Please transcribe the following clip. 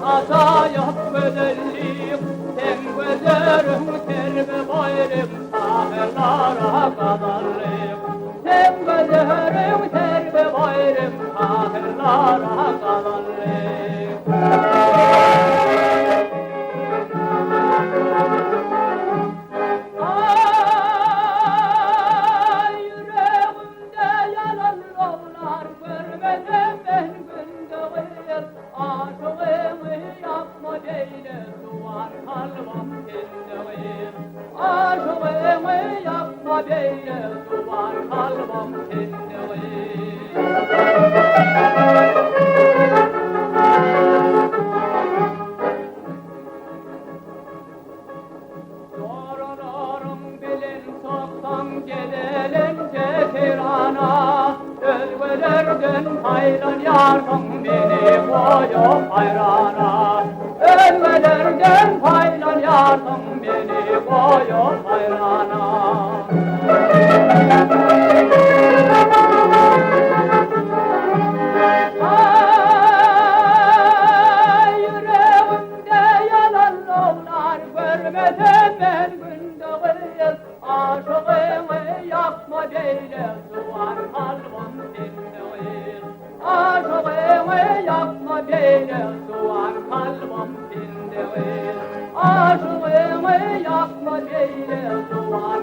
acayip güzellik, sen gözlerin terbi bayrım, ahırlara kadarlık. Sen gözlerin terbi bayrım, ahırlara kadarlık. Ay yüreğimde yalan yollar görmedim ben gündüğür. Aşığımı yapma beyle duvar kalbim kendine. Aşığımı yapma beyle duvar kalbim kendine. Doğrularım bilin çoktan gidelince Tiran'a. Ölülerden hayran yardım beni koyup hayrana. Ölülerden hayran yardım beni koyup hayrana. Ay yüreğimde yalanlar görmedim ben gündüğür. Aşığımı yakma beyle duvar kalbim dindir. Aşığımı yakma beyle duvar kalbim dindir. Aşığımı yakma beyle duvar